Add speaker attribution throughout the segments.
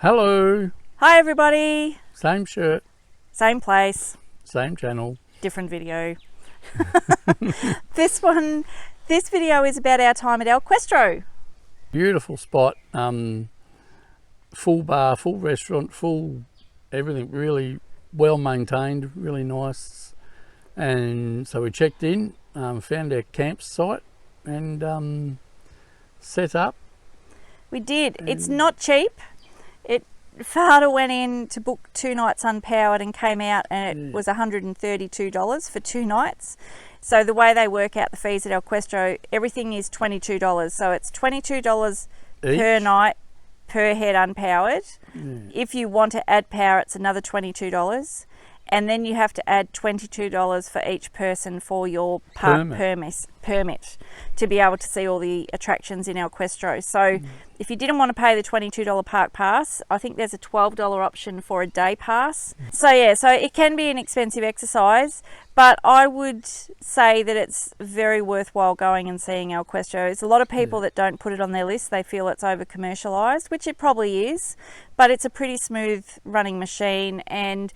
Speaker 1: Hello.
Speaker 2: Hi everybody.
Speaker 1: Same shirt,
Speaker 2: Same place,
Speaker 1: same channel.
Speaker 2: different video. This video is about our time at El Questro.
Speaker 1: Beautiful spot. Full bar, full restaurant, full everything. Really well maintained, really nice. And so we checked in, found our campsite, and set up.
Speaker 2: We did. It's not cheap. Farda went in to book 2 nights unpowered and came out and it was $132 for 2 nights. So the way they work out the fees at El Questro, everything is $22. So it's $22 per night per head unpowered. If you want to add power, it's another $22. And then you have to add $22 for each person for your park permit to be able to see all the attractions in El Questro. So if you didn't want to pay the $22 park pass, I think there's a $12 option for a day pass. So yeah, so it can be an expensive exercise, but I would say that it's very worthwhile going and seeing El Questro. There's a lot of people that don't put it on their list. They feel it's over commercialised, which it probably is, but it's a pretty smooth running machine. And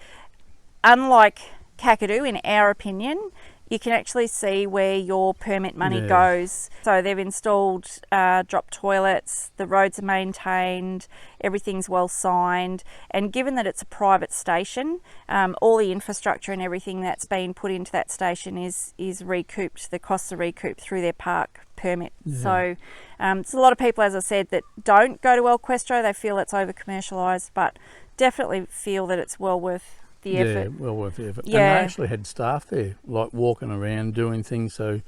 Speaker 2: unlike Kakadu, in our opinion, you can actually see where your permit money goes. So they've installed drop toilets, the roads are maintained, everything's well signed, and given that it's a private station, all the infrastructure and everything that's been put into that station is recouped. The costs are recouped through their park permit. So it's a lot of people, as I said, that don't go to El Questro. They feel it's over commercialised, but definitely feel that it's well worth the effort.
Speaker 1: Yeah, well worth the effort.
Speaker 2: Yeah.
Speaker 1: And they actually had staff there, like walking around doing things, so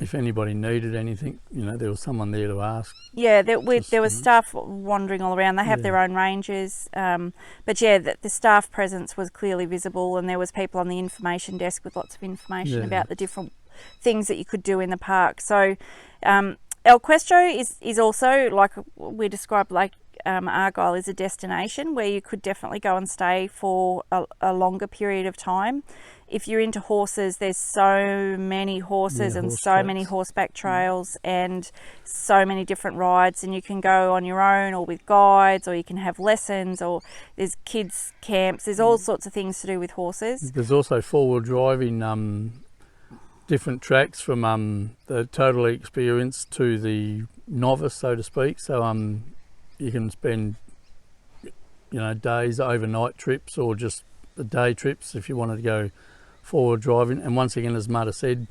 Speaker 1: if anybody needed anything, you know, there was someone there to ask.
Speaker 2: Yeah, there was staff wandering all around. They have their own rangers, but yeah, the staff presence was clearly visible, and there was people on the information desk with lots of information about the different things that you could do in the park. So El Questro is also, like we described, like Argyle is a destination where you could definitely go and stay for a longer period of time. If you're into horses, there's so many horses and so many horseback trails and so many different rides, and you can go on your own or with guides, or you can have lessons, or there's kids camps. There's all sorts of things to do with horses.
Speaker 1: There's also four-wheel drive in different tracks, from the totally experienced to the novice, so to speak. So you can spend, days, overnight trips, or just the day trips if you wanted to go forward driving. And once again, as Mata said,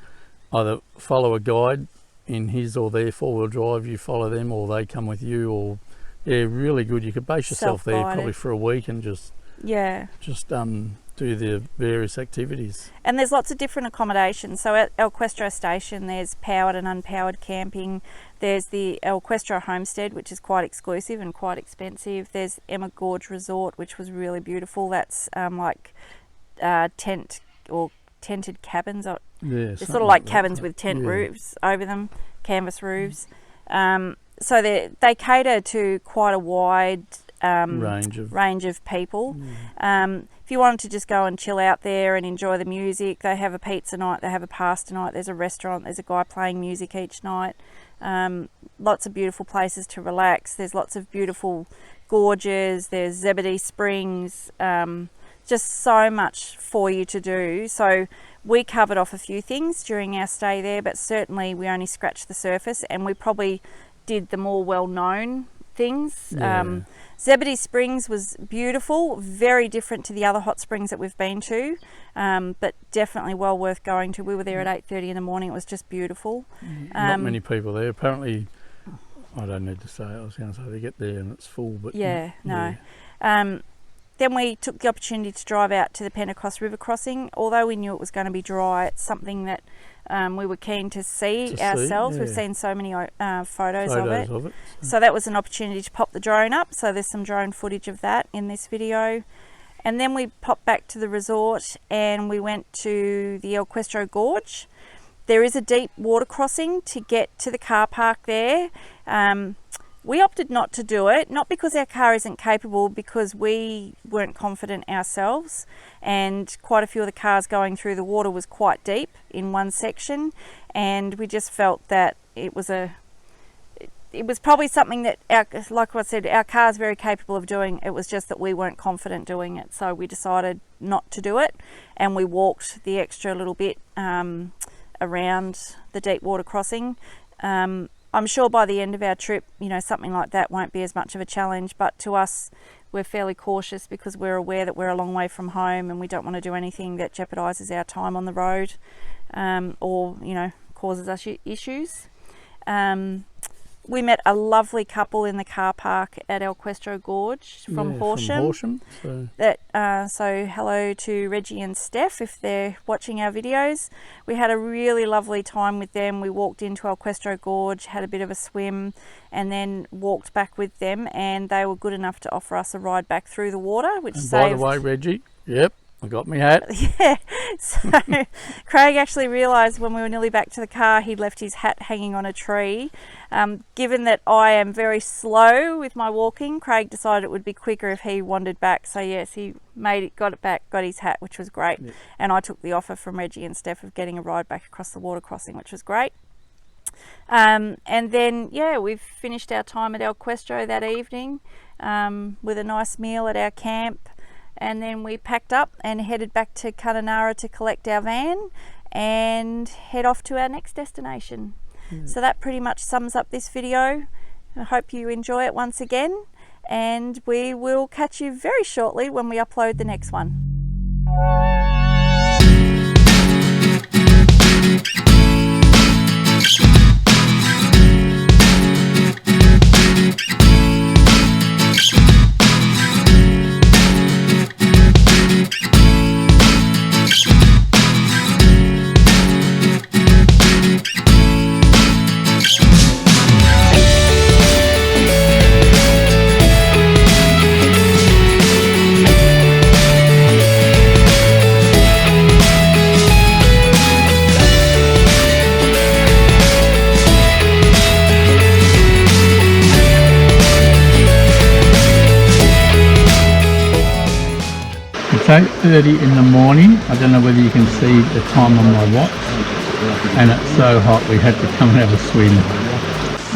Speaker 1: either follow a guide in his or their four-wheel drive, you follow them, or they come with you. Or really good. You could base yourself there probably for a week and just do the various activities.
Speaker 2: And there's lots of different accommodations. So at El Questro Station, there's powered and unpowered camping. There's the El Questro Homestead, which is quite exclusive and quite expensive. There's Emma Gorge Resort, which was really beautiful. That's tent or tented cabins. They're sort of like cabins with tent roofs over them, canvas roofs. So they cater to quite a wide range of people. If you wanted to just go and chill out there and enjoy the music, they have a pizza night, they have a pasta night, there's a restaurant, there's a guy playing music each night. Lots of beautiful places to relax. There's lots of beautiful gorges. There's Zebedee Springs. Just so much for you to do. So we covered off a few things during our stay there, but certainly we only scratched the surface, and we probably did the more well-known things. Zebedee Springs was beautiful, very different to the other hot springs that we've been to, but definitely well worth going to. We were there at 8:30 in the morning. It was just beautiful.
Speaker 1: Not many people there. Apparently, I don't need to say it. I was going to say they get there and it's full, but
Speaker 2: Then we took the opportunity to drive out to the Penecost River Crossing. Although we knew it was going to be dry, it's something that we were keen to see ourselves. We've seen so many photos of it. So that was an opportunity to pop the drone up. So there's some drone footage of that in this video. And then we popped back to the resort and we went to the El Questro Gorge. There is a deep water crossing to get to the car park there. We opted not to do it, not because our car isn't capable, because we weren't confident ourselves, and quite a few of the cars going through the water was quite deep in one section, and we just felt that it was it was probably something that, like I said, our car's very capable of doing. It was just that we weren't confident doing it, so we decided not to do it, and we walked the extra little bit around the deep water crossing. I'm sure by the end of our trip, you know, something like that won't be as much of a challenge, but to us, we're fairly cautious because we're aware that we're a long way from home and we don't want to do anything that jeopardises our time on the road, or, you know, causes us issues. We met a lovely couple in the car park at El Questro Gorge from Horsham. So hello to Reggie and Steph if they're watching our videos. We had a really lovely time with them. We walked into El Questro Gorge, had a bit of a swim, and then walked back with them, and they were good enough to offer us a ride back through the water, which
Speaker 1: and
Speaker 2: saved...
Speaker 1: By the way, Reggie, yep, I got my hat.
Speaker 2: Yeah, so Craig actually realised when we were nearly back to the car he'd left his hat hanging on a tree. Given that I am very slow with my walking, Craig decided it would be quicker if he wandered back. So yes, he got it back, got his hat, which was great. Yep. And I took the offer from Reggie and Steph of getting a ride back across the water crossing, which was great. And then, yeah, we've finished our time at El Questro that evening with a nice meal at our camp. And then we packed up and headed back to Kununurra to collect our van and head off to our next destination. So that pretty much sums up this video. I hope you enjoy it once again, and we will catch you very shortly when we upload the next one.
Speaker 1: It's 8:30 in the morning. I don't know whether you can see the time on my watch, and it's so hot we had to come and have a swim.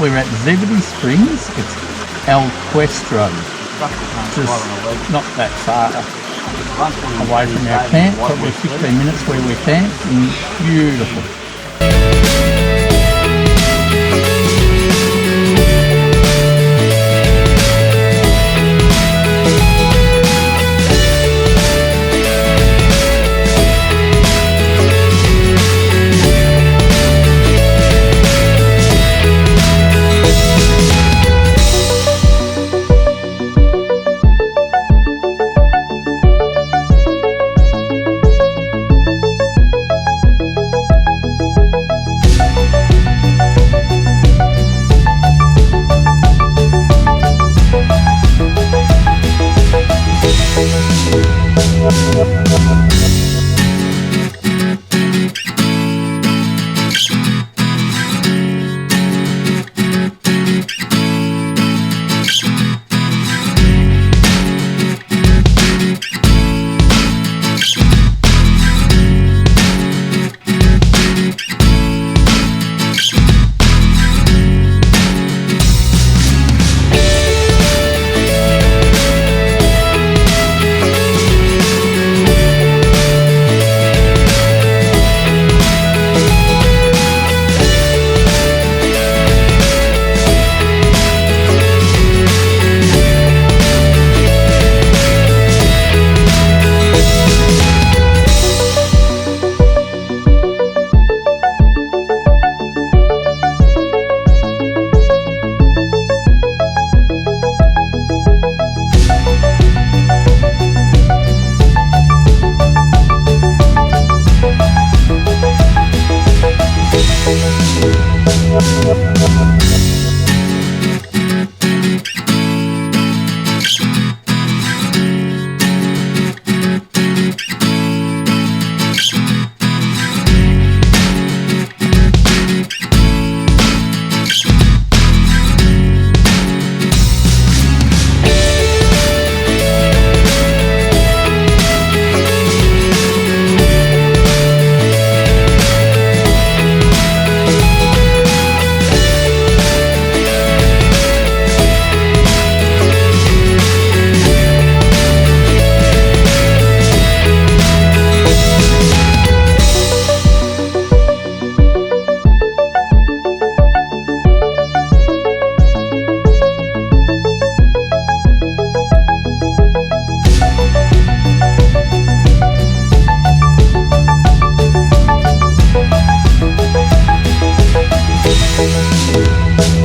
Speaker 1: We're at Zebedee Springs. It's El Questro, just not that far away from our camp, probably 15 minutes where we camped, and beautiful.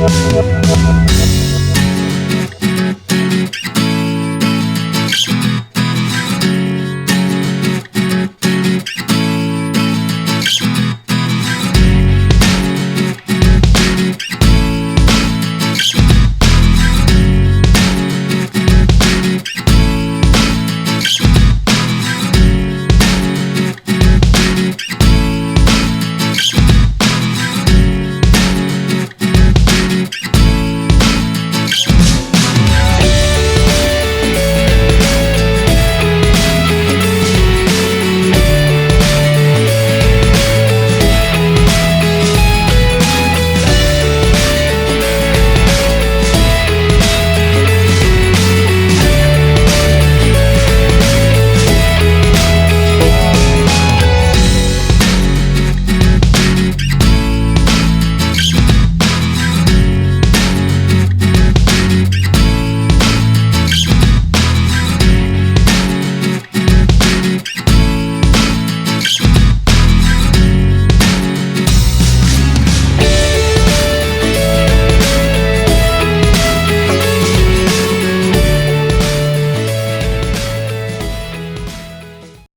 Speaker 1: Bye.